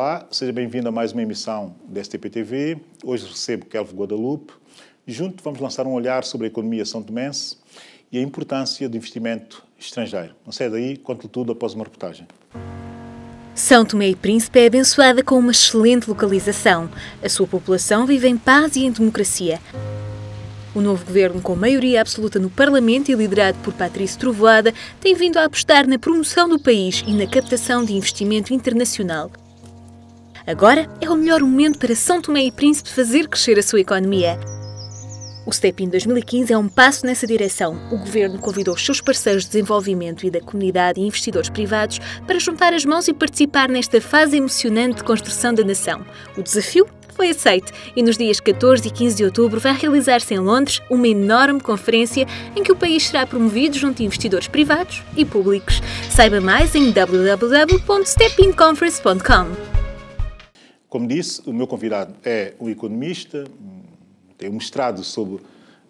Olá, seja bem-vindo a mais uma emissão da STP-TV. Hoje recebo Kelvin Guadalupe e juntos vamos lançar um olhar sobre a economia são-tomense e a importância do investimento estrangeiro. Não sai daí, conto-lhe tudo após uma reportagem. São Tomé e Príncipe é abençoada com uma excelente localização. A sua população vive em paz e em democracia. O novo governo, com maioria absoluta no Parlamento e liderado por Patrício Trovoada, tem vindo a apostar na promoção do país e na captação de investimento internacional. Agora é o melhor momento para São Tomé e Príncipe fazer crescer a sua economia. O STEP-IN 2015 é um passo nessa direção. O governo convidou os seus parceiros de desenvolvimento e da comunidade e investidores privados para juntar as mãos e participar nesta fase emocionante de construção da nação. O desafio foi aceito e nos dias 14 e 15 de outubro vai realizar-se em Londres uma enorme conferência em que o país será promovido junto de investidores privados e públicos. Saiba mais em www.stepinconference.com. Como disse, o meu convidado é um economista, tem um mestrado sobre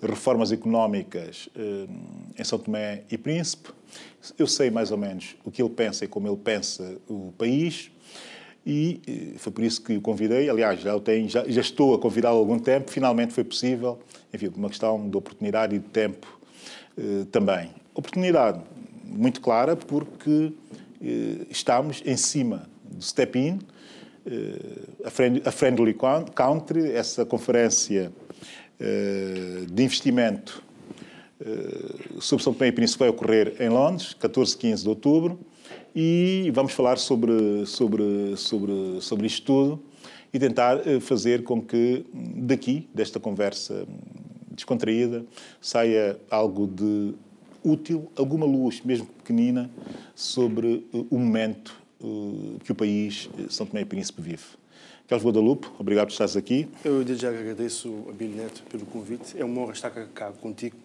reformas económicas em São Tomé e Príncipe. Eu sei mais ou menos o que ele pensa e como ele pensa o país. E foi por isso que o convidei. Aliás, já estou a convidá-lo há algum tempo. Finalmente foi possível. Enfim, uma questão de oportunidade e de tempo também. Oportunidade muito clara porque estamos em cima do STEP-IN, a Friendly Country, essa conferência de investimento sobre São Tomé e Príncipe vai ocorrer em Londres, 14 e 15 de outubro. E vamos falar sobre isto tudo e tentar fazer com que daqui, desta conversa descontraída, saia algo de útil, alguma luz, mesmo pequenina, sobre o momento que o país, São Tomé e Príncipe, vive. Kelvin Guadalupe, obrigado por estares aqui. Eu desde já agradeço a Abílio Neto pelo convite. É uma honra estar cá contigo.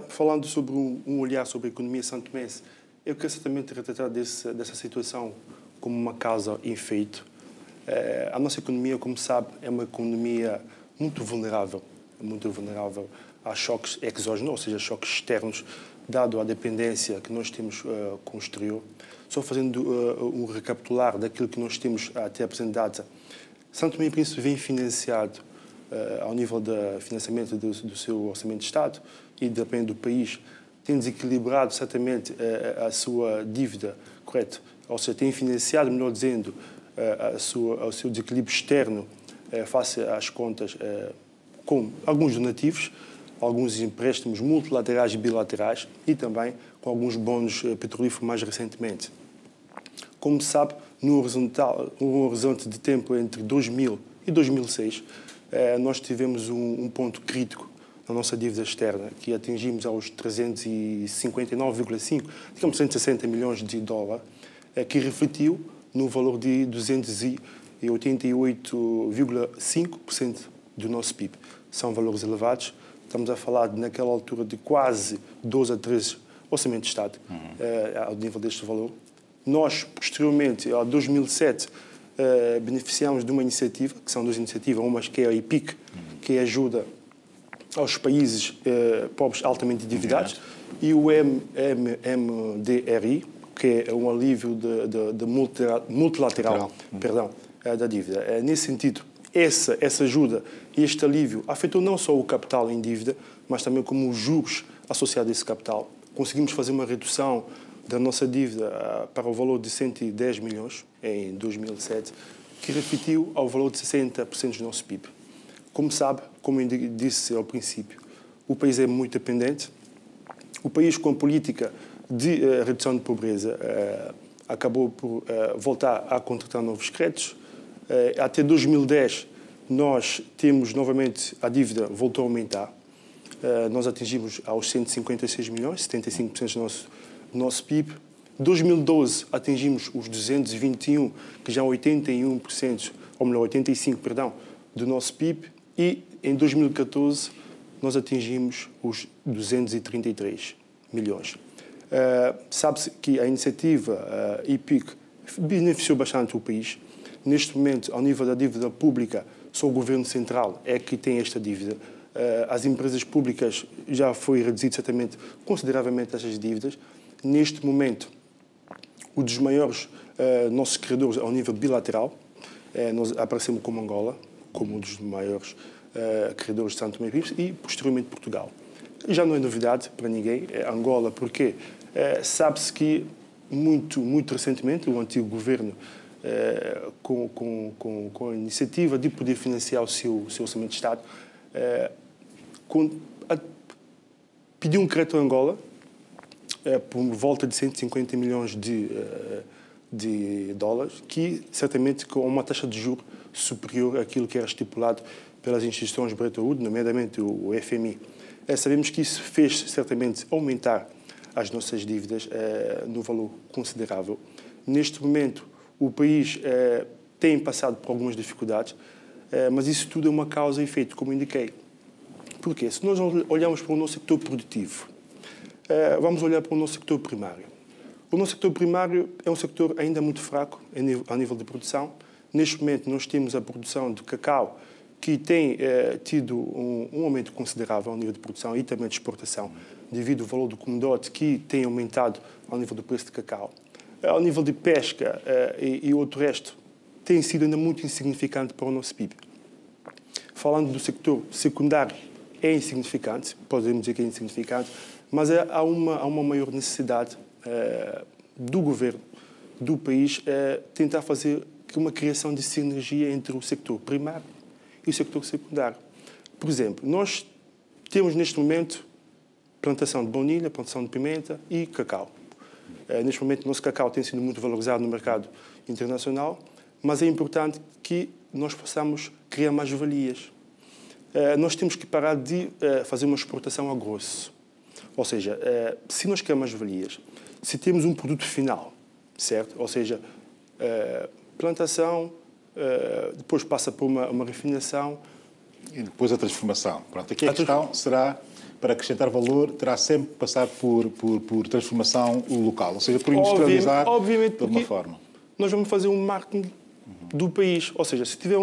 Falando sobre um olhar sobre a economia santomense, eu quero certamente retratar dessa situação como uma causa em efeito. A nossa economia, como sabe, é uma economia muito vulnerável a choques exógenos, ou seja, choques externos, dado a dependência que nós temos com o exterior. Só fazendo um recapitular daquilo que nós temos até a presente data, São Tomé e Príncipe vem financiado ao nível do financiamento do seu orçamento de Estado e também do país, tem desequilibrado certamente a sua dívida, correto? Ou seja, tem financiado, melhor dizendo, o seu desequilíbrio externo face às contas com alguns donativos, alguns empréstimos multilaterais e bilaterais e também com alguns bónus petrolíferos mais recentemente. Como se sabe, no horizonte de tempo entre 2000 e 2006, nós tivemos um ponto crítico na nossa dívida externa, que atingimos aos 359,5, digamos 160 milhões de dólares, que refletiu no valor de 288,5% do nosso PIB. São valores elevados. Estamos a falar, naquela altura, de quase 12 a 13 orçamentos de Estado ao nível deste valor. Nós, posteriormente, em 2007, beneficiámos de uma iniciativa, que são duas iniciativas, uma que é a EPIC, que ajuda aos países pobres altamente endividados, e o MDRI, que é um alívio multilateral da dívida. Nesse sentido, essa ajuda e este alívio afetou não só o capital em dívida, mas também como os juros associados a esse capital. Conseguimos fazer uma redução da nossa dívida para o valor de 110 milhões em 2007, que refletiu ao valor de 60% do nosso PIB. Como sabe, como eu disse ao princípio, o país é muito dependente. O país, com a política de redução de pobreza, acabou por voltar a contratar novos créditos. Até 2010, nós temos novamente, a dívida voltou a aumentar. Nós atingimos aos 156 milhões, 75% do nosso PIB. Em 2012, atingimos os 221, que já é 81%, ou melhor, 85%, perdão, do nosso PIB. E em 2014 nós atingimos os 233 milhões. Sabe-se que a iniciativa EPIC beneficiou bastante o país. Neste momento, ao nível da dívida pública, só o Governo Central é que tem esta dívida. As empresas públicas já foi reduzido certamente consideravelmente essas dívidas. Neste momento, um dos maiores nossos credores ao nível bilateral, nós aparecemos como Angola, como um dos maiores credores de São Tomé e Príncipe, e posteriormente Portugal. Já não é novidade para ninguém, Angola, porque sabe-se que muito recentemente o antigo governo, com a iniciativa de poder financiar o seu orçamento de Estado, pediu um crédito a Angola por volta de 150 milhões de dólares, que certamente com uma taxa de juros superior àquilo que era estipulado pelas instituições Bretton Woods, nomeadamente o FMI. Sabemos que isso fez certamente aumentar as nossas dívidas num valor considerável. Neste momento, o país tem passado por algumas dificuldades, mas isso tudo é uma causa e efeito, como indiquei. Porquê? Se nós olharmos para o nosso sector produtivo, vamos olhar para o nosso sector primário. O nosso sector primário é um sector ainda muito fraco a nível de produção. Neste momento, nós temos a produção de cacau, que tem tido um aumento considerável ao nível de produção e também de exportação, devido ao valor do commodity que tem aumentado ao nível do preço de cacau. Ao nível de pesca e outro resto, tem sido ainda muito insignificante para o nosso PIB. Falando do sector secundário, é insignificante, podemos dizer que é insignificante, mas há uma maior necessidade do governo, do país, tentar fazer uma criação de sinergia entre o sector primário e o sector secundário. Por exemplo, nós temos neste momento plantação de baunilha, plantação de pimenta e cacau. Neste momento, o nosso cacau tem sido muito valorizado no mercado internacional, mas é importante que nós possamos criar mais valias. Nós temos que parar de fazer uma exportação a grosso. Ou seja, se nós queremos mais valias, se temos um produto final, certo? Ou seja, plantação, depois passa por uma refinação. E depois a transformação. Pronto, aqui a questão será, para acrescentar valor, terá sempre que passar por transformação local, ou seja, por industrializar obviamente, de alguma forma. Nós vamos fazer um marketing do país, ou seja, se tiver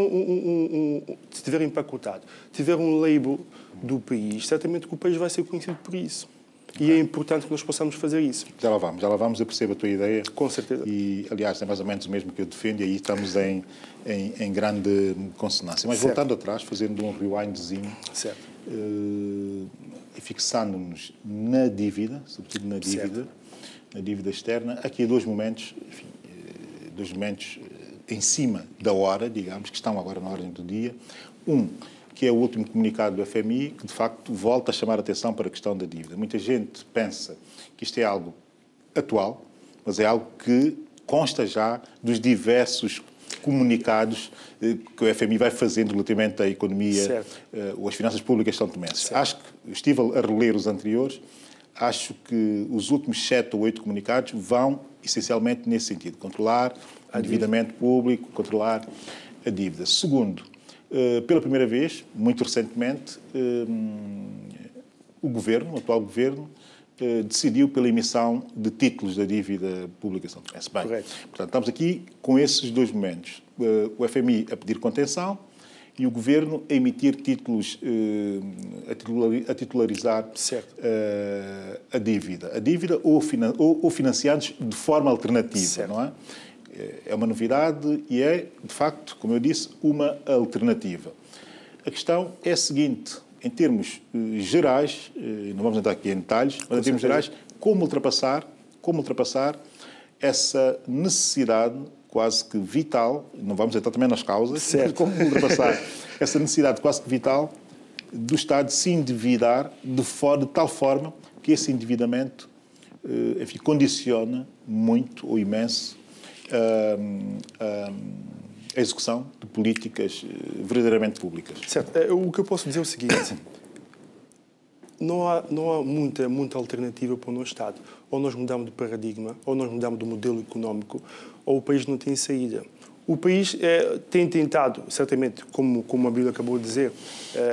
se tiver empacotado, tiver um label do país, certamente que o país vai ser conhecido por isso. Okay. E é importante que nós possamos fazer isso. Já lá vamos, eu percebo a tua ideia. Com certeza. E, aliás, é mais ou menos o mesmo que eu defendo, e aí estamos em grande consonância. Mas certo. Voltando atrás, fazendo um rewindzinho, certo. E fixando-nos na dívida, sobretudo na dívida externa, aqui há dois momentos em cima da hora, digamos, que estão agora na ordem do dia. Que é o último comunicado do FMI, que de facto volta a chamar a atenção para a questão da dívida. Muita gente pensa que isto é algo atual, mas é algo que consta já dos diversos comunicados que o FMI vai fazendo relativamente à economia ou às finanças públicas são tomenses. Acho que estive a reler os anteriores, acho que os últimos 7 ou 8 comunicados vão essencialmente nesse sentido, controlar o endividamento público, controlar a dívida. Segundo, pela primeira vez, muito recentemente, o atual governo, decidiu pela emissão de títulos da dívida pública são tomense. Bem, portanto, estamos aqui com esses dois momentos. O FMI a pedir contenção e o governo a emitir títulos, a titularizar a dívida ou financiados de forma alternativa, não é? É uma novidade e é, de facto, como eu disse, uma alternativa. A questão é a seguinte, em termos gerais, não vamos entrar aqui em detalhes, mas em termos gerais, como ultrapassar essa necessidade quase que vital, não vamos entrar também nas causas, mas como ultrapassar essa necessidade quase que vital do Estado se endividar de tal forma que esse endividamento condiciona muito ou imenso a execução de políticas verdadeiramente públicas. Certo. O que eu posso dizer é o seguinte. Não há muita alternativa para o nosso Estado. Ou nós mudamos de paradigma, ou nós mudamos de modelo económico, ou o país não tem saída. O país tem tentado, certamente, como a Bíblia acabou de dizer,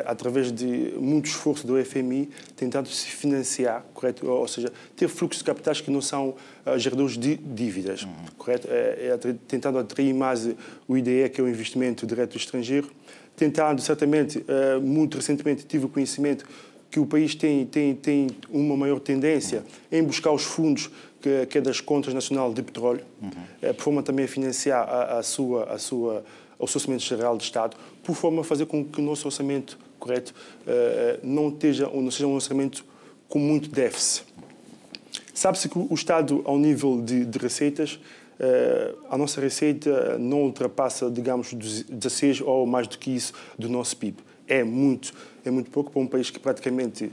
através de muito esforço do FMI, tentado se financiar, correto? Ou seja, ter fluxos de capitais que não são geradores de dívidas, correto? Tentando atrair mais o IDE, que é o investimento direto estrangeiro, tentando, certamente, muito recentemente tive o conhecimento que o país tem uma maior tendência em buscar os fundos que é das contas nacionais de petróleo, por forma também a financiar Orçamento Geral de Estado, por forma a fazer com que o nosso orçamento correto não seja um orçamento com muito déficit. Sabe-se que o Estado, ao nível de receitas, a nossa receita não ultrapassa, digamos, 16 ou mais do que isso do nosso PIB. É muito pouco para um país que praticamente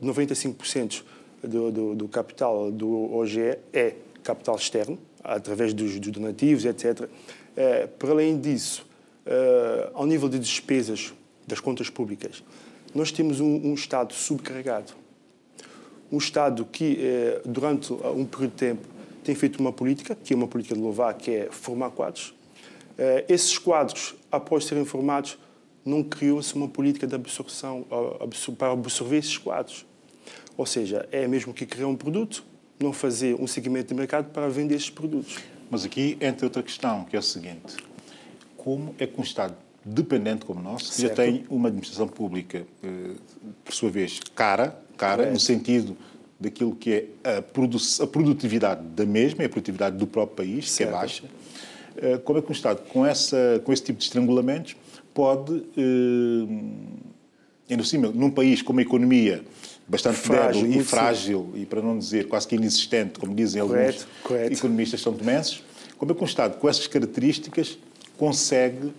95% do capital do OGE é capital externo, através dos donativos, etc. Para além disso, ao nível de despesas das contas públicas, nós temos um Estado subcarregado. Um Estado que, durante um período de tempo, tem feito uma política, que é uma política de louvar, que é formar quadros. Esses quadros, após serem formados, não criou-se uma política de absorção para absorver esses quadros. Ou seja, é mesmo que criar um produto, não fazer um segmento de mercado para vender esses produtos. Mas aqui entra outra questão, que é o seguinte. Como é que um Estado dependente como o nosso, que já tem uma administração pública, por sua vez, cara, no sentido daquilo que é a produtividade da mesma, e a produtividade do próprio país, que é baixa, como é que um Estado, com esse tipo de estrangulamentos, pode, ainda cima, num país com uma economia bastante débil e frágil, e para não dizer quase que inexistente, como dizem alguns economistas são-tomenses, como é que um Estado com essas características consegue,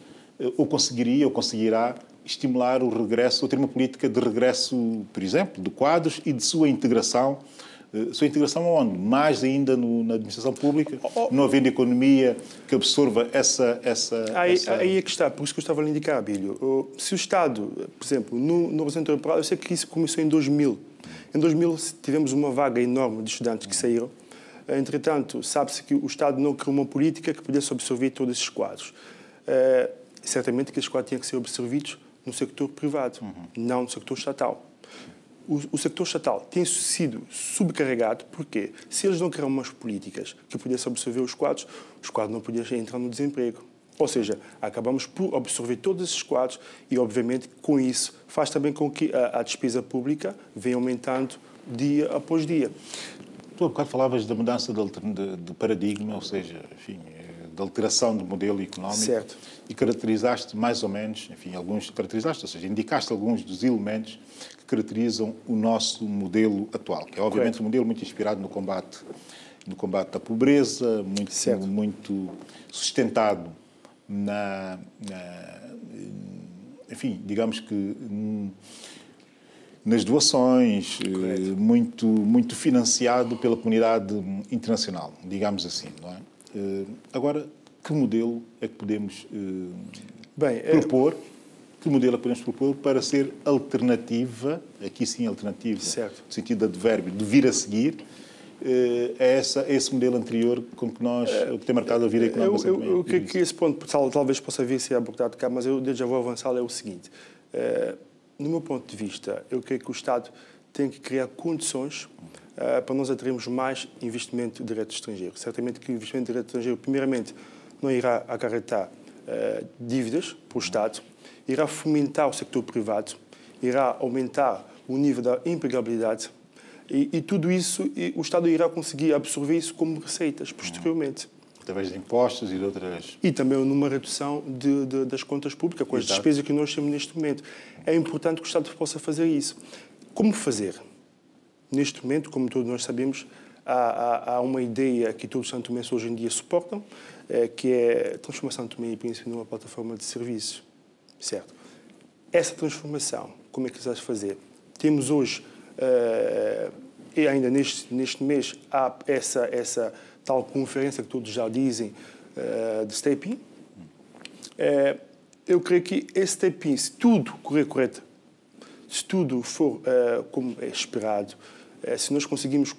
ou conseguiria, ou conseguirá estimular o regresso, ou ter uma política de regresso, por exemplo, de quadros e de sua integração. Sua integração aonde? Mais ainda na administração pública, não havendo economia que absorva essa... Aí é que está, por isso que eu estava a lhe indicar, Abílio. Se o Estado, por exemplo, no Orçamento Europeu, eu sei que isso começou em 2000. Em 2000 tivemos uma vaga enorme de estudantes que saíram. Entretanto, sabe-se que o Estado não criou uma política que pudesse absorver todos esses quadros. Certamente que esses quadros tinham que ser absorvidos no sector privado, não no sector estatal. O sector estatal tem sido subcarregado porque, se eles não criaram umas políticas que pudessem absorver os quadros não podiam entrar no desemprego. Ou seja, acabamos por absorver todos esses quadros e, obviamente, com isso, faz também com que a despesa pública venha aumentando dia após dia. Tu há bocado falavas da mudança de paradigma, ou seja, enfim, da alteração do modelo económico. Certo. E caracterizaste mais ou menos, enfim, ou seja, indicaste alguns dos elementos que caracterizam o nosso modelo atual, que é obviamente um modelo muito inspirado no combate à pobreza, muito sustentado enfim, digamos que nas doações, muito financiado pela comunidade internacional, digamos assim, não é? Agora, que modelo é que podemos propor? Que modelo é que podemos propor para ser alternativa, aqui sim alternativa, no sentido de advérbio, de vir a seguir, a esse modelo anterior com que nós, que tem marcado a vida económica? Eu creio que esse ponto talvez possa vir a ser abordado cá, mas eu já vou avançar, é o seguinte. No meu ponto de vista, eu creio que o Estado tem que criar condições para nós atrairmos mais investimento direto estrangeiro. Certamente que o investimento direto estrangeiro, primeiramente, não irá acarretar dívidas para o Estado, irá fomentar o sector privado, irá aumentar o nível da empregabilidade e tudo isso, o Estado irá conseguir absorver isso como receitas posteriormente. Através de impostos e de outras... E também numa redução das contas públicas, com as despesas que nós temos neste momento. É importante que o Estado possa fazer isso. Como fazer? Neste momento, como todos nós sabemos, há uma ideia que todos os santomenses hoje em dia suportam, que é a transformação de Tomé e Príncipe numa plataforma de serviços. Certo? Essa transformação, como é que se vai fazer? Temos hoje, e ainda neste mês, há essa tal conferência que todos já dizem, de Step-in. Eu creio que esse Step-in, se tudo correr correto, se tudo for como é esperado, se nós conseguimos,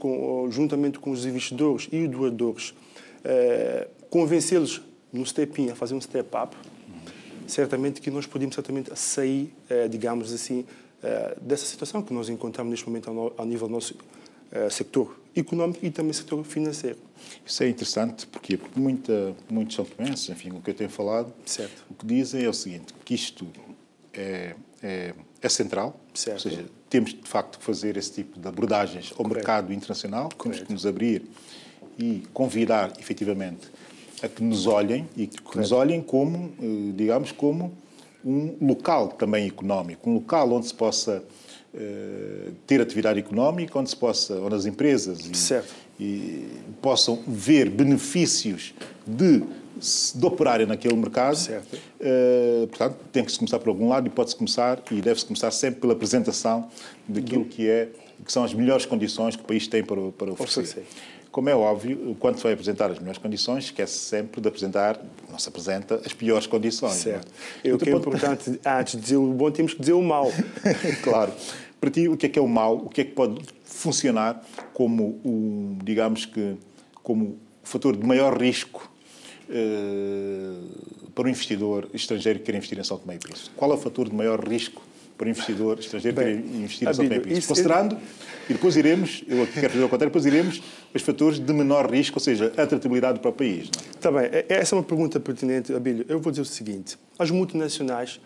juntamente com os investidores e os doadores, convencê-los no Step-in a fazer um Step-up, certamente que nós podemos sair, digamos assim, dessa situação que nós encontramos neste momento ao nível do nosso sector económico e também sector financeiro. Isso é interessante, porque muitos santomenses, enfim, o que eu tenho falado, o que dizem é o seguinte, que isto é central, ou seja, temos de facto que fazer esse tipo de abordagens ao mercado internacional, temos que nos abrir e convidar, efetivamente, a que nos olhem e que nos olhem como, digamos, como um local também económico, um local onde se possa ter atividade económica, onde as empresas possam ver benefícios de operarem naquele mercado. Portanto, tem que se começar por algum lado e pode-se começar e deve-se começar sempre pela apresentação daquilo que são as melhores condições que o país tem para oferecer. Como é óbvio, quando se vai apresentar as melhores condições, esquece sempre de apresentar, não se apresenta, as piores condições. Certo. O que é importante, antes de dizer o bom, temos que dizer o mau. Claro. Para ti, o que é o mau? O que é que pode funcionar como, digamos que, como fator de maior risco para o investidor estrangeiro que quer investir em São Tomé e Príncipe? Qual é o fator de maior risco para o investidor estrangeiro que quer investir em São Tomé e Príncipe? Considerando, e depois iremos, eu aqui quero fazer o contrário, depois iremos os fatores de menor risco, ou seja, a atratividade para o país. Está bem, essa é uma pergunta pertinente, Abílio. Eu vou dizer o seguinte, as multinacionais,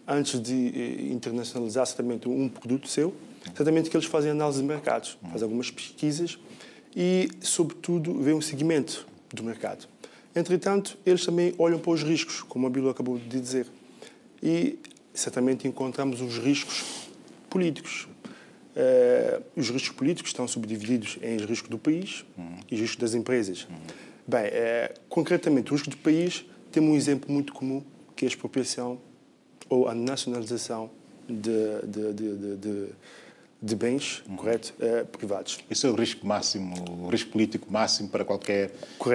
antes de internacionalizar certamente um produto seu, certamente que eles fazem análise de mercados, fazem algumas pesquisas e, sobretudo, veem um segmento do mercado. Entretanto, eles também olham para os riscos, como a Abílio acabou de dizer. E certamente encontramos os riscos políticos. Os riscos políticos estão subdivididos em riscos do país e riscos das empresas. Bem, concretamente, o risco do país, temos um exemplo muito comum, que é a expropriação ou a nacionalização de bens, correto, privados. Esse é o risco máximo, o risco político máximo para qualquer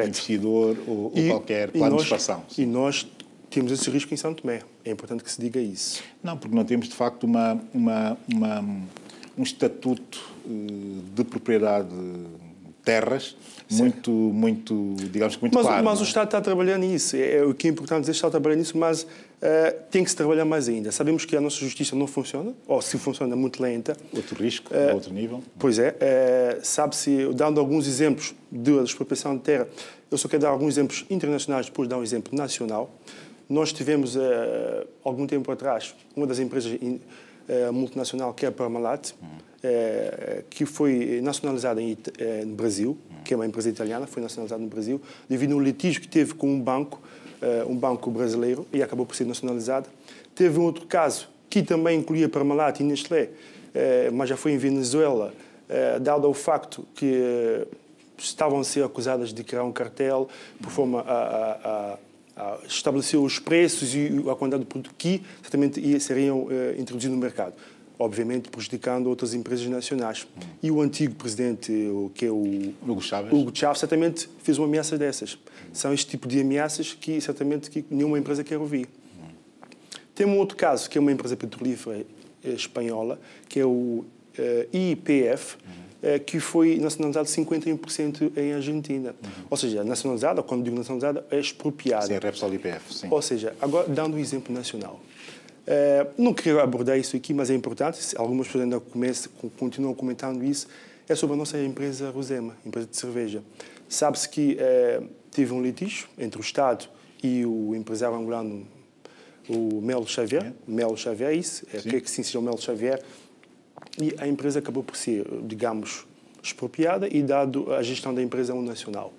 investidor ou qualquer plano de expansão. E nós temos esse risco em São Tomé. É importante que se diga isso. Não, porque não temos, de facto, um estatuto de propriedade de terras muito, digamos, muito claro. Mas o Estado está trabalhando nisso. O que é importante dizer, o Estado está trabalhando nisso, mas tem que se trabalhar mais ainda. Sabemos que a nossa justiça não funciona, ou se funciona, é muito lenta. Outro risco, outro nível. Pois é. Sabe-se, dando alguns exemplos da expropriação de terra, eu só quero dar alguns exemplos internacionais, depois dar um exemplo nacional. Nós tivemos, algum tempo atrás, uma das empresas multinacional, que é a Parmalat, que foi nacionalizada no Brasil, que é uma empresa italiana, foi nacionalizada no Brasil, devido a um litígio que teve com um banco brasileiro, e acabou por ser nacionalizada. Teve um outro caso, que também incluía a Parmalat e Nestlé, mas já foi em Venezuela, dado ao facto que estavam a ser acusadas de criar um cartel por forma a estabelecer os preços e a quantidade de produto que certamente seriam introduzidos no mercado, obviamente prejudicando outras empresas nacionais. E o antigo presidente, que é o Hugo Chávez, certamente fez uma ameaça dessas. São este tipo de ameaças que certamente nenhuma empresa quer ouvir. Tem um outro caso, que é uma empresa petrolífera espanhola, que é o YPF, que foi nacionalizado 51% em Argentina. Ou seja, nacionalizada, quando digo nacionalizada, é expropriada. Sim, Repsol IPF, sim. Ou seja, agora, dando um exemplo nacional. Não queria abordar isso aqui, mas é importante, algumas pessoas ainda continuam comentando isso, é sobre a nossa empresa Rosema, empresa de cerveja. Sabe-se que teve um litígio entre o Estado e o empresário angolano, o Melo Xavier, que sim seja o Melo Xavier, e a empresa acabou por ser, digamos, expropriada e dado a gestão da empresa a um nacional.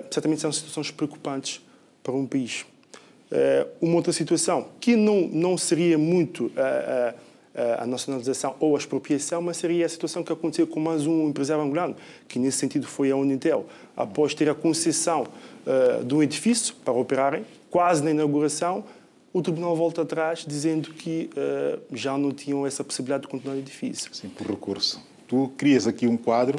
Certamente são situações preocupantes para um país. Uma outra situação, que não seria muito a nacionalização ou a expropriação, mas seria a situação que aconteceu com mais um empresário angolano, que nesse sentido foi a Unitel, após ter a concessão de um edifício para operarem, quase na inauguração, o tribunal volta atrás dizendo que já não tinham essa possibilidade de continuar o edifício. Sim, por recurso. Tu crias aqui um quadro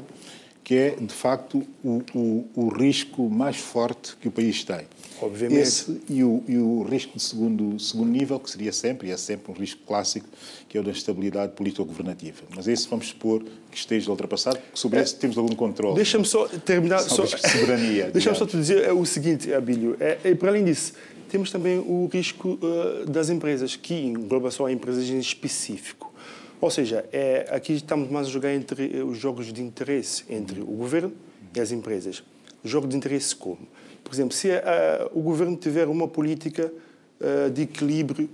que é, de facto, o risco mais forte que o país tem. Obviamente. Esse e o risco de segundo nível, que seria sempre, e é sempre um risco clássico, que é o da estabilidade político-governativa. Mas esse vamos supor que esteja ultrapassado, porque sobre esse temos algum controle. Deixa-me só terminar... soberania. Deixa-me só te dizer o seguinte, Abílio. Para além disso, temos também o risco das empresas, que engloba só empresas em específico. Ou seja, aqui estamos mais a jogar entre os jogos de interesse entre o governo e as empresas. Jogo de interesse como? Por exemplo, se o governo tiver uma política de equilíbrio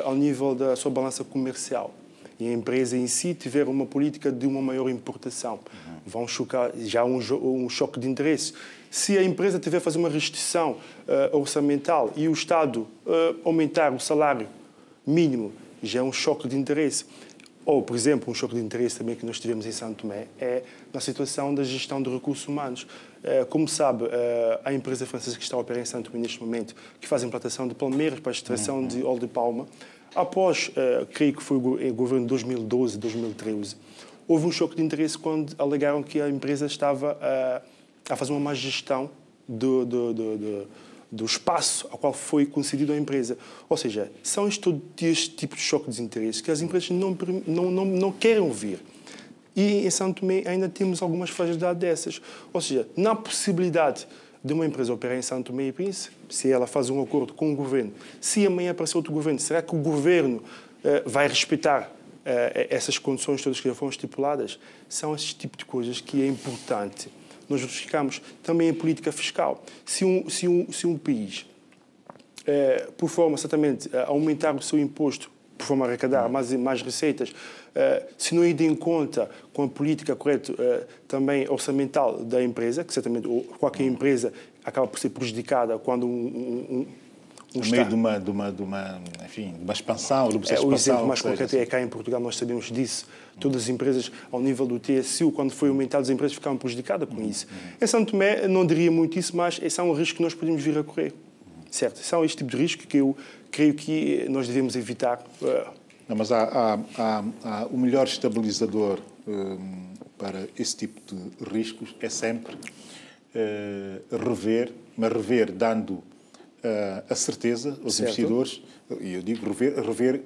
ao nível da sua balança comercial e a empresa em si tiver uma política de uma maior importação. Vão chocar já um choque de interesse. Se a empresa tiver a fazer uma restrição orçamental e o Estado aumentar o salário mínimo, já é um choque de interesse. Ou, por exemplo, um choque de interesse também que nós tivemos em São Tomé é na situação da gestão de recursos humanos. Como sabe, a empresa francesa que está a operar em São Tomé neste momento, que faz a implantação de palmeiras para a extração de óleo de palma, após, creio que foi o governo de 2012, 2013, houve um choque de interesse quando alegaram que a empresa estava a fazer uma má gestão do espaço ao qual foi concedido à empresa. Ou seja, são este tipo de choque de interesse que as empresas não querem ouvir. E em São Tomé ainda temos algumas fragilidades dessas. Ou seja, na possibilidade de uma empresa operar em São Tomé e Príncipe, se ela faz um acordo com o governo, se amanhã aparecer outro governo, será que o governo vai respeitar essas condições todas que já foram estipuladas? São esse tipo de coisas que é importante. Nós verificamos também a política fiscal. Se um país, por forma certamente a aumentar o seu imposto, por forma a arrecadar mais receitas, se não ir em conta com a política correta também orçamental da empresa, que certamente qualquer empresa acaba por ser prejudicada quando no meio de uma expansão, de uma expansão. O exemplo mais concreto é cá em Portugal, nós sabemos disso. Todas as empresas, ao nível do TSU, quando foi aumentado, as empresas ficaram prejudicadas com isso. Em São Tomé, não diria muito isso, mas esse é um risco que nós podemos vir a correr. Certo? São este tipo de risco que eu creio que nós devemos evitar. Não, mas há o melhor estabilizador para esse tipo de riscos é sempre rever dando a certeza aos investidores, e eu digo rever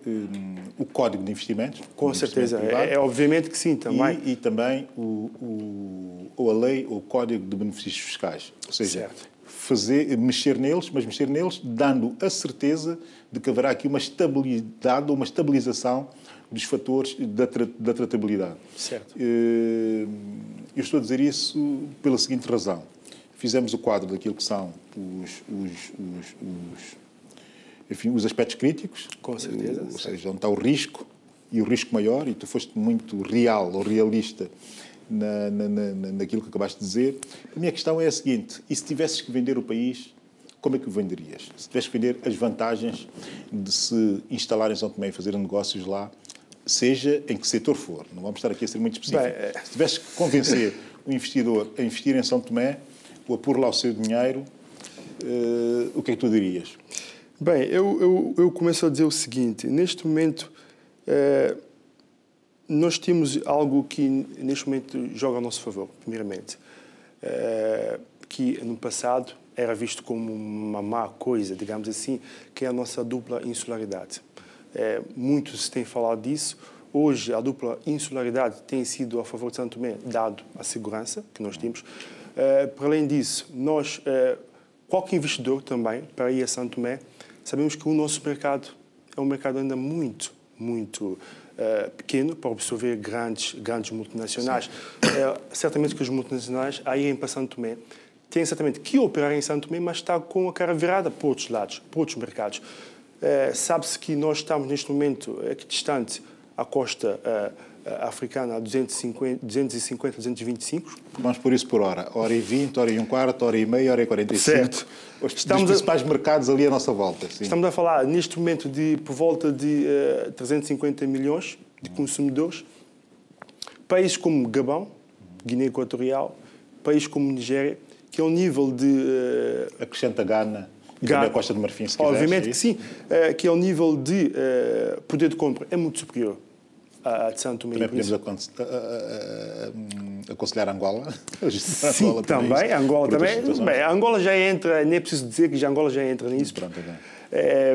o código de investimentos. Com certeza, é obviamente que sim também. E também a lei ou o código de benefícios fiscais. Ou seja, mexer neles dando a certeza de que haverá aqui uma estabilidade ou uma estabilização dos fatores da tratabilidade. Certo. Eu estou a dizer isso pela seguinte razão. Fizemos o quadro daquilo que são os aspectos críticos. Com certeza. Ou seja, onde está o risco e o risco maior, e tu foste muito real ou realista naquilo que acabaste de dizer. A minha questão é a seguinte: e se tivesses que vender o país, como é que o venderias? Se tivesses que vender as vantagens de se instalar em São Tomé e fazer negócios lá, seja em que setor for, não vamos estar aqui a ser muito específicos. Se tivesses que convencer o investidor a investir em São Tomé, ou a pôr lá o seu dinheiro, o que é que tu dirias? Bem, eu começo a dizer o seguinte: neste momento nós temos algo que neste momento joga a nosso favor, primeiramente, que no passado era visto como uma má coisa, digamos assim, que é a nossa dupla insularidade. Muito se tem falado disso. Hoje a dupla insularidade tem sido a favor de São Tomé, dado a segurança que nós temos. Para além disso, qualquer investidor também, para ir a São Tomé, sabemos que o nosso mercado é um mercado ainda muito pequeno para absorver grandes multinacionais. Certamente que os multinacionais, a irem para São Tomé, têm certamente que operar em São Tomé, mas está com a cara virada para outros lados, para outros mercados. Sabe-se que nós estamos neste momento distante à costa africana a 250, 225. Vamos por isso por hora. Hora e 20, hora e um quarto, hora e meia, hora e 45. Certo. Os principais mercados ali à nossa volta. Sim. Estamos a falar, neste momento, por volta de 350 milhões de consumidores. Países como Gabão, Guiné Equatorial, países como Nigéria, que é um nível de... Acrescenta Gana e também a Costa do Marfim, se quiseres. Obviamente que sim, que é um nível de poder de compra é muito superior a de São Tomé. Também podemos aconselhar Angola. Sim, Angola também. Angola também. Bem, Angola já entra, nem é preciso dizer que já Angola já entra nisso. Pronto,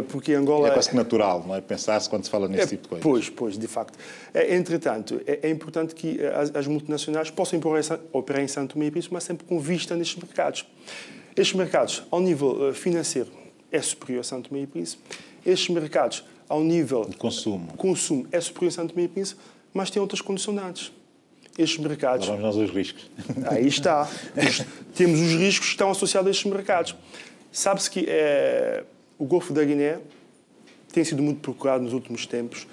porque Angola... É quase que natural, não é? Pensar-se quando se fala nesse tipo de coisa. Pois, de facto. Entretanto, é importante que as multinacionais possam operar em São Tomé e Príncipe, mas sempre com vista nestes mercados. Estes mercados, ao nível financeiro, é superior a São Tomé e Príncipe. Estes mercados, ao nível de consumo, é superior a São Tomé e Príncipe, mas tem outras condicionantes. Estes mercados... Lá vamos nós os riscos. Aí está. Temos os riscos que estão associados a estes mercados. Sabe-se que o Golfo da Guiné tem sido muito procurado nos últimos tempos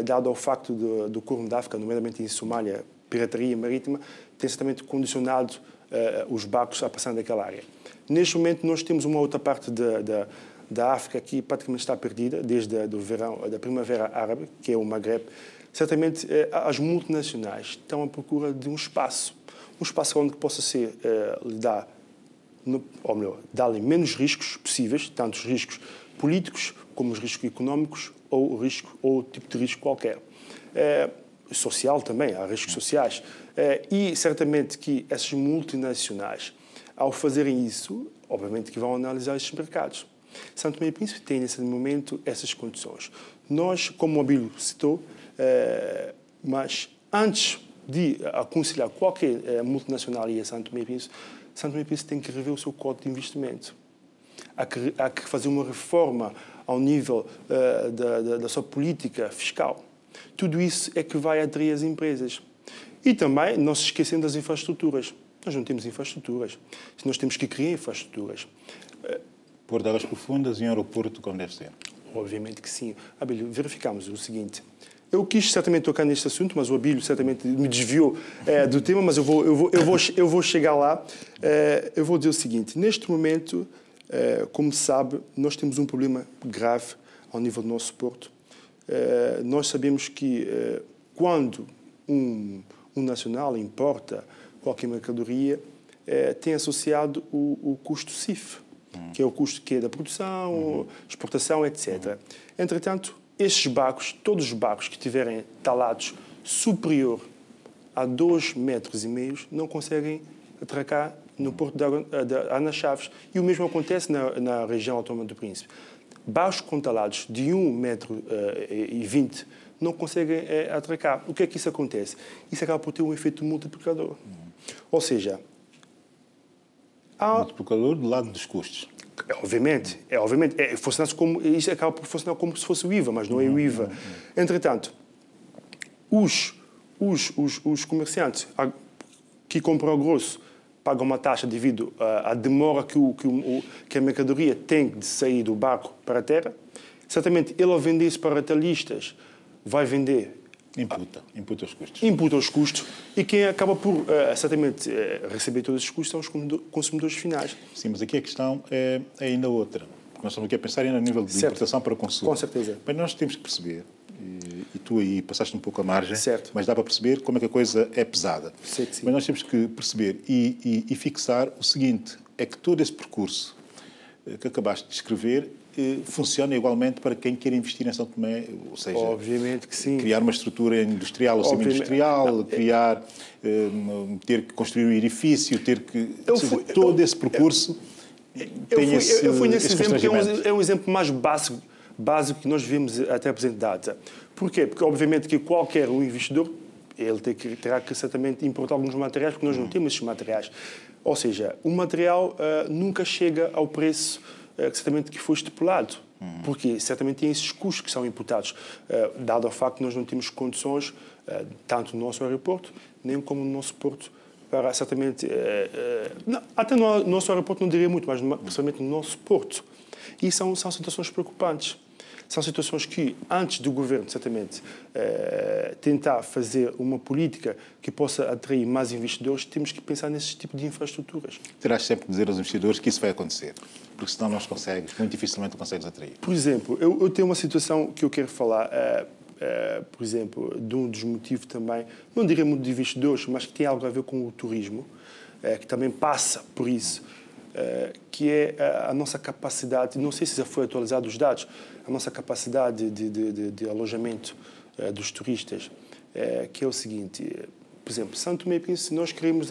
dado ao facto do Corno de África, nomeadamente em Somália, pirataria marítima, tem certamente condicionado os barcos a passar daquela área. Neste momento, nós temos uma outra parte da África que praticamente está perdida, desde o verão, da primavera árabe, que é o Maghreb. Certamente, as multinacionais estão à procura de um espaço onde possa ser dar-lhe menos riscos possíveis, tanto os riscos políticos como os riscos económicos ou tipo de risco qualquer. Social também, há riscos sociais. E certamente que essas multinacionais, ao fazerem isso, obviamente que vão analisar esses mercados. São Tomé e Príncipe tem, nesse momento, essas condições. Nós, como o Abílio citou, mas antes de aconselhar qualquer multinacional a São Tomé e Príncipe tem que rever o seu código de investimento. Há que fazer uma reforma ao nível da sua política fiscal. Tudo isso é que vai atrair as empresas. E também, não se esquecendo das infraestruturas. Nós não temos infraestruturas. Nós temos que criar infraestruturas. Porto de Águas Profundas e um aeroporto como deve ser? Obviamente que sim. Abílio, verificamos o seguinte. Eu quis certamente tocar neste assunto, mas o Abílio certamente me desviou do tema, mas eu vou chegar lá. Eu vou dizer o seguinte. Neste momento, como se sabe, nós temos um problema grave ao nível do nosso porto. Nós sabemos que quando um nacional importa qualquer mercadoria, tem associado o custo CIF, que é o custo da produção, exportação, etc. Entretanto, estes barcos, todos os barcos que tiverem talados superior a 2,5 metros, não conseguem atracar no Porto de Ana Chaves. E o mesmo acontece na região autónoma do Príncipe. Barcos com talados de 1,20 metro não conseguem atracar. O que é que isso acontece? Isso acaba por ter um efeito multiplicador. Ou seja, multiplicador do lado dos custos. Obviamente, isso acaba por funcionar como se fosse o IVA, mas não é o IVA. Entretanto, os comerciantes que compram ao grosso pagam uma taxa devido à demora que a mercadoria tem de sair do barco para a terra. Certamente, ele ao vender isso para retalhistas, vai vender... Imputa os custos. Imputa os custos. E quem acaba por, certamente, receber todos os custos são os consumidores finais. Sim, mas aqui a questão é ainda outra. Nós estamos aqui a pensar ainda a nível de importação para consumo. Com certeza. Mas nós temos que perceber, e tu aí passaste um pouco a margem, certo, mas dá para perceber como é que a coisa é pesada. Sim. Mas nós temos que perceber e fixar o seguinte, é que todo esse percurso que acabaste de descrever funciona igualmente para quem quer investir em São Tomé, ou seja, obviamente que sim, criar uma estrutura industrial ou semi-industrial, ter que construir um edifício, todo esse percurso eu fui nesse exemplo que é um exemplo mais básico que nós vemos até a presente data. Porquê? Porque obviamente que qualquer investidor ele terá que certamente importar alguns materiais, porque nós não temos esses materiais. Ou seja, o material nunca chega ao preço certamente que foi estipulado, porque certamente tem esses custos que são imputados, dado o facto que nós não temos condições, tanto no nosso aeroporto, nem como no nosso porto, para certamente... até no nosso aeroporto não diria muito, mas principalmente no nosso porto. E são situações preocupantes. São situações que, antes do governo, certamente, tentar fazer uma política que possa atrair mais investidores, temos que pensar nesse tipo de infraestruturas. Terás sempre de dizer aos investidores que isso vai acontecer, porque senão não os consegues, muito dificilmente consegues atrair. Por exemplo, eu tenho uma situação que eu quero falar, por exemplo, de um dos motivos também, não diria muito de investidores, mas que tem algo a ver com o turismo, que também passa por isso, que é a nossa capacidade, não sei se já foi atualizado os dados, a nossa capacidade de alojamento dos turistas, que é o seguinte, por exemplo, São Tomé e Príncipe, nós queremos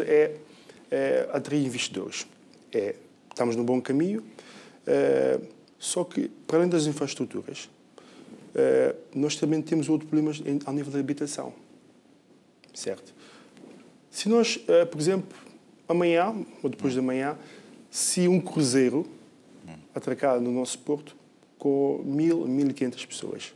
atrair investidores. Estamos no bom caminho, só que, para além das infraestruturas, nós também temos outros problemas ao nível da habitação. Certo? Se nós, por exemplo, amanhã, ou depois de amanhã, se um cruzeiro atracar no nosso porto com 1.000, 1.500 pessoas,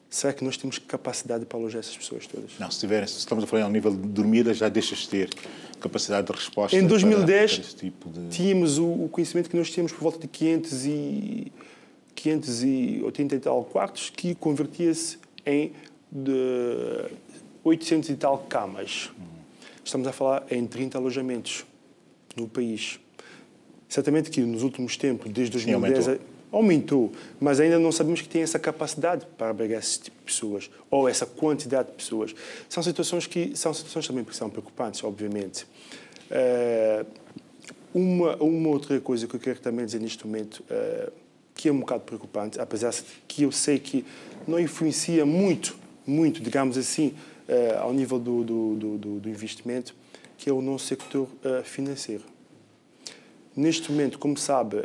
será que nós temos capacidade para alojar essas pessoas todas? Não, se estamos a falar ao nível de dormida, já deixas de ter capacidade de resposta. Em 2010, para esse tipo de... tínhamos o conhecimento que nós tínhamos por volta de 580 e tal quartos, que convertia-se em de 800 e tal camas. Estamos a falar em 30 alojamentos no país. Certamente que nos últimos tempos, desde 2010, aumentou, mas ainda não sabemos que tem essa capacidade para abrigar esse tipo de pessoas, ou essa quantidade de pessoas. São situações também que são preocupantes, obviamente. Uma outra coisa que eu quero também dizer neste momento, que é um bocado preocupante, apesar de que eu sei que não influencia muito, digamos assim, ao nível do investimento, que é o nosso sector financeiro. Neste momento, como sabe,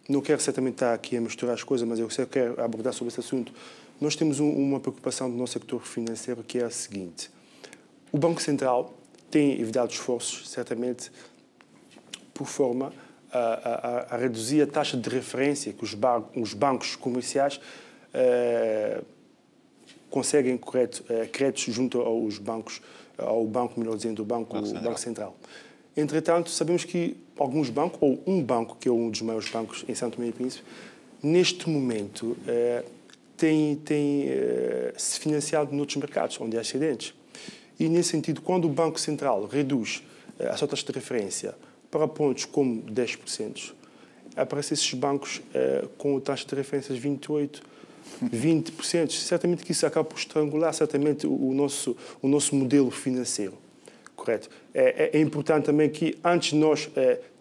não quero certamente estar aqui a misturar as coisas, mas eu quero abordar sobre esse assunto. Nós temos uma preocupação do nosso sector financeiro, que é a seguinte. O Banco Central tem evitado esforços, certamente, por forma a reduzir a taxa de referência que os bancos comerciais conseguem créditos junto aos bancos, ao banco, melhor dizendo, o Banco Central. Entretanto, sabemos que alguns bancos, ou um banco, que é um dos maiores bancos em São Tomé e Príncipe, neste momento tem se financiado noutros mercados, onde há excedentes. E, nesse sentido, quando o Banco Central reduz a sua taxa de referência para pontos como 10%, aparecem esses bancos com taxa de referência de 28%, 20%. Certamente que isso acaba por estrangular certamente o nosso modelo financeiro. Correto? É importante também que, antes de nós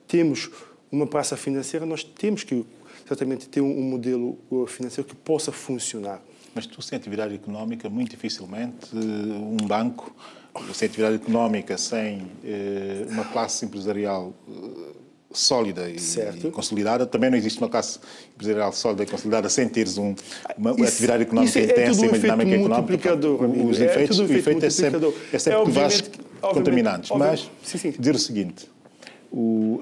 termos uma praça financeira, nós temos que, certamente, ter um modelo financeiro que possa funcionar. Mas tu, sem atividade económica, muito dificilmente um banco, sem atividade económica, sem uma classe empresarial sólida e consolidada, também não existe uma classe empresarial sólida e consolidada sem teres uma atividade económica intensa e uma dinâmica económica. Os efeitos, o efeito é sempre que vais contaminantes. Mas dizer o seguinte,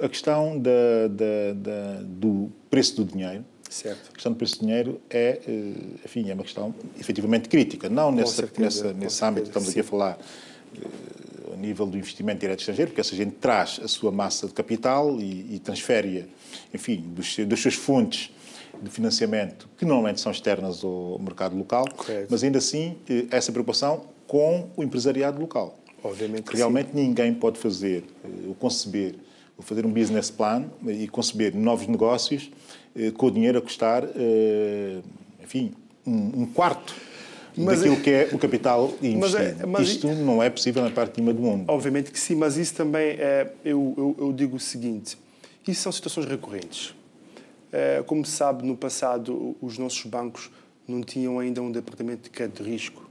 a questão do preço do dinheiro, certo. A questão do preço do dinheiro é uma questão efetivamente crítica. Não nesse âmbito que estamos aqui a falar, a nível do investimento direto estrangeiro, porque essa gente traz a sua massa de capital e transfere-a, enfim, das suas fontes de financiamento, que normalmente são externas ao mercado local, correto. Mas ainda assim essa preocupação com o empresariado local. Obviamente que realmente ninguém pode fazer ou conceber ou fazer um business plan e conceber novos negócios com o dinheiro a custar, enfim, um quarto daquilo que é o capital investido. Isto não é possível na parte de cima do mundo. Obviamente que sim, mas isso também, eu digo o seguinte, isso são situações recorrentes. Como se sabe, no passado, os nossos bancos não tinham ainda um departamento de crédito de risco.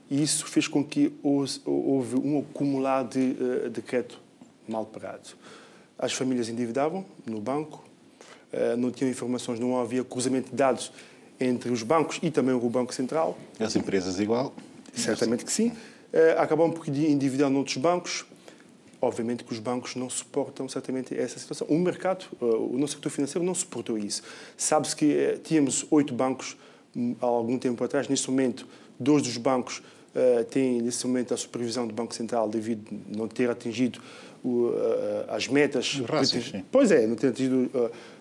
E isso fez com que houve um acumulado de crédito mal pagado. As famílias endividavam no banco, não tinham informações, não havia cruzamento de dados entre os bancos e também o Banco Central. As empresas igual? Certamente que sim. Acabam por endividar noutros bancos. Obviamente que os bancos não suportam certamente essa situação. O mercado, o nosso setor financeiro não suportou isso. Sabe-se que tínhamos 8 bancos há algum tempo atrás. Neste momento, 2 dos bancos têm, nesse momento, a supervisão do Banco Central devido a não ter atingido as metas. Pois é, não ter atingido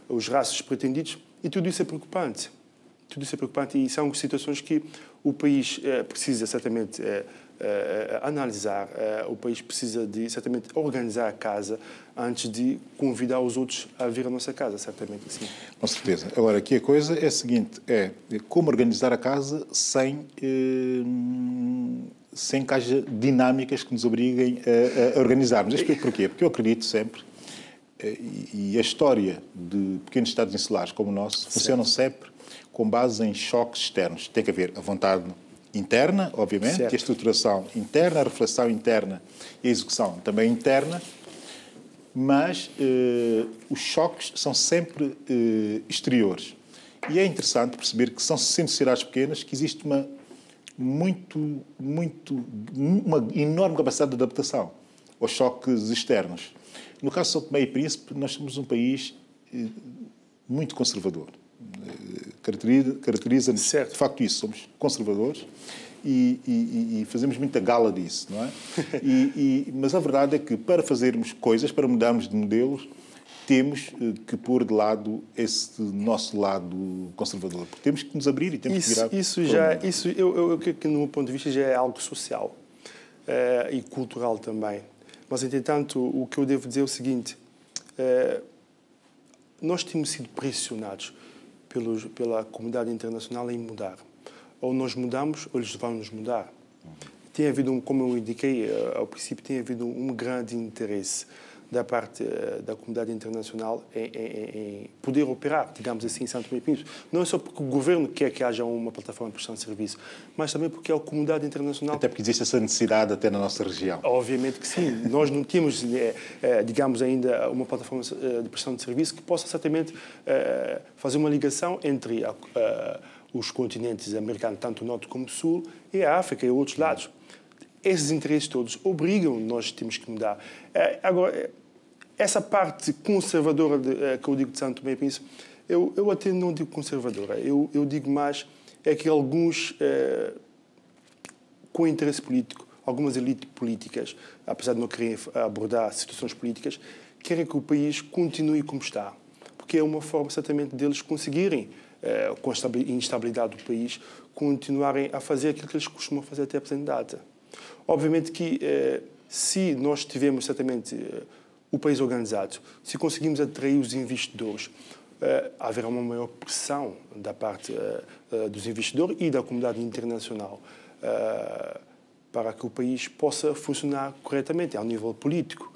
os rácios pretendidos. E tudo isso é preocupante. Tudo isso é preocupante e são situações que o país precisa certamente analisar. O país precisa de certamente organizar a casa antes de convidar os outros a vir à nossa casa, certamente que sim. Com certeza. Agora, aqui a coisa é a seguinte, é como organizar a casa sem que haja dinâmicas que nos obriguem a organizarmos. Isto porquê? Porque eu acredito sempre, e a história de pequenos Estados insulares como o nosso funcionam sempre com base em choques externos. Tem que haver a vontade interna, obviamente, e a estruturação interna, a reflexão interna e a execução também interna, mas os choques são sempre exteriores. E é interessante perceber que são sendo cidades pequenas que existe uma enorme capacidade de adaptação aos choques externos. No caso de São Tomé e Príncipe, nós somos um país muito conservador. Caracteriza-nos, de facto, isso. Somos conservadores e fazemos muita gala disso, não é? Mas a verdade é que, para fazermos coisas, para mudarmos de modelos, temos que pôr de lado esse nosso lado conservador. Porque temos que nos abrir e temos que virar... Eu creio que, no meu ponto de vista, já é algo social e cultural também. Mas, entretanto, o que eu devo dizer é o seguinte. Nós temos sido pressionados pela comunidade internacional em mudar. Ou nós mudamos, ou eles vão nos mudar. Tem havido, como eu indiquei ao princípio, tem havido um grande interesse da parte da comunidade internacional em poder operar, digamos assim, em São Tomé e Príncipe. Não é só porque o governo quer que haja uma plataforma de prestação de serviço, mas também porque a comunidade internacional... Até porque existe essa necessidade até na nossa região. Obviamente que sim. Nós não temos, digamos, ainda uma plataforma de prestação de serviço que possa certamente fazer uma ligação entre os continentes americanos, tanto o norte como o sul, e a África e outros lados. Esses interesses todos obrigam, nós temos que mudar. Agora, essa parte conservadora que eu digo de São Tomé e Príncipe, eu até não digo conservadora, eu digo mais que alguns, com interesse político, algumas elites políticas, apesar de não quererem abordar situações políticas, querem que o país continue como está, porque é uma forma, certamente, deles conseguirem, com a instabilidade do país, continuarem a fazer aquilo que eles costumam fazer até a presente data. Obviamente que, se nós tivermos, certamente, o país organizado, se conseguimos atrair os investidores, haverá uma maior pressão da parte dos investidores e da comunidade internacional para que o país possa funcionar corretamente ao nível político.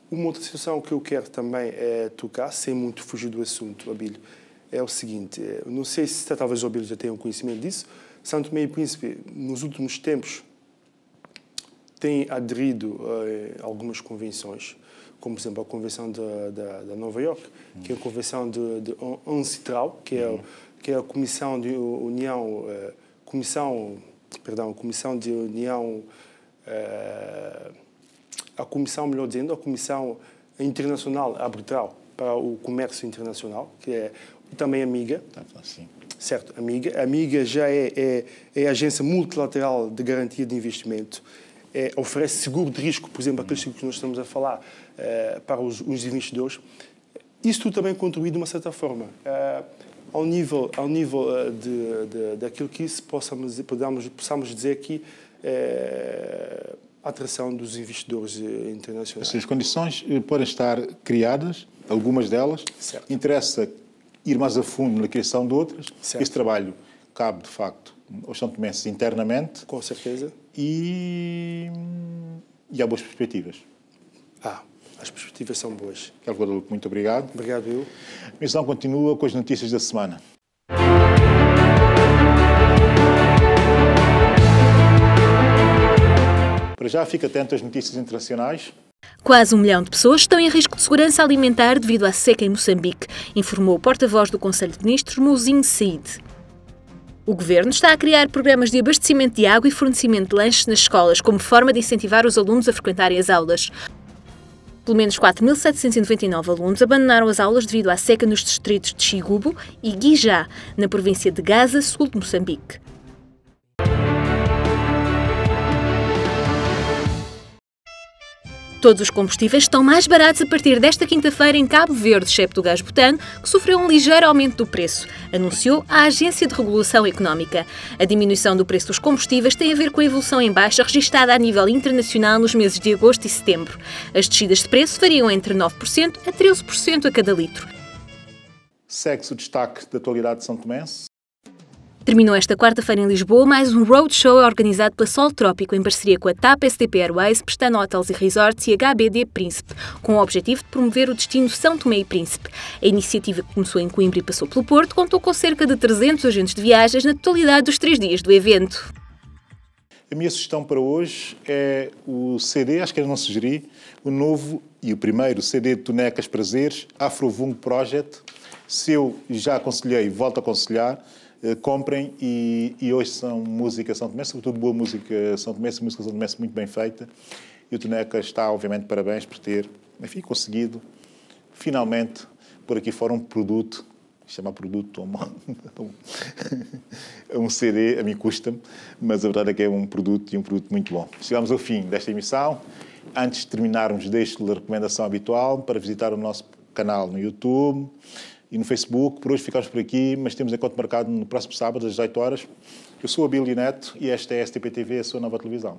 Uma outra situação que eu quero também tocar, sem muito fugir do assunto, Abílio, é o seguinte, não sei se talvez o Abílio já tenha um conhecimento disso, São Tomé e Príncipe, nos últimos tempos, tem aderido a algumas convenções, como, por exemplo, a Convenção da Nova Iorque, que é a Convenção de UNCITRAL, que é a Comissão de União... Comissão de União... a Comissão, melhor dizendo, a Comissão Internacional Arbitral para o Comércio Internacional, que é também amiga. Sim. Certo, amiga. A amiga já é a agência multilateral de garantia de investimento. Oferece seguro de risco, por exemplo, aqueles que nós estamos a falar, para os investidores. Isso tudo também contribui de uma certa forma ao nível daquilo que possamos dizer que a atração dos investidores internacionais. As condições podem estar criadas, algumas delas. Certo. Interessa ir mais a fundo na criação de outras. Certo. Esse trabalho cabe, de facto, aos são tomenses internamente. Com certeza. E há boas perspectivas. As perspectivas são boas. Carlos Guadalupe, muito obrigado. Obrigado, eu. A missão continua com as notícias da semana. Para já, fica atento às notícias internacionais. Quase 1 milhão de pessoas estão em risco de segurança alimentar devido à seca em Moçambique, informou o porta-voz do Conselho de Ministros, Mouzinho Said. O Governo está a criar programas de abastecimento de água e fornecimento de lanches nas escolas, como forma de incentivar os alunos a frequentarem as aulas. Pelo menos 4.799 alunos abandonaram as aulas devido à seca nos distritos de Chigubo e Guijá, na província de Gaza, sul de Moçambique. Todos os combustíveis estão mais baratos a partir desta quinta-feira em Cabo Verde, excepto o gás butano, que sofreu um ligeiro aumento do preço, anunciou a Agência de Regulação Económica. A diminuição do preço dos combustíveis tem a ver com a evolução em baixa registada a nível internacional nos meses de agosto e setembro. As descidas de preço variam entre 9% a 13% a cada litro. Segue-se o destaque da atualidade de São Tomense. Terminou esta quarta-feira em Lisboa mais um roadshow organizado pela Sol Trópico em parceria com a TAP SDP Airways, Pestana Hotels e Resorts e HBD Príncipe, com o objetivo de promover o destino São Tomé e Príncipe. A iniciativa, que começou em Coimbra e passou pelo Porto, contou com cerca de 300 agentes de viagens na totalidade dos 3 dias do evento. A minha sugestão para hoje é o CD, acho que era não sugerir, o novo e o primeiro CD de Tonecas Prazeres, Afrovung Project. Se eu já aconselhei, volto a aconselhar. Comprem e hoje são música São Tomé, sobretudo boa música São Tomé, música São Tomé muito bem feita. E o Toneca está, obviamente, parabéns por ter, enfim, conseguido, finalmente, pôr aqui fora um produto, chamar produto um CD, a mim custa-me, mas a verdade é que é um produto e um produto muito bom. Chegamos ao fim desta emissão. Antes de terminarmos, deixo-lhe a recomendação habitual para visitar o nosso canal no YouTube e no Facebook. Por hoje ficamos por aqui, mas temos encontro marcado no próximo sábado, às 18 horas. Eu sou a Abílio Neto e esta é a STP TV, a sua nova televisão.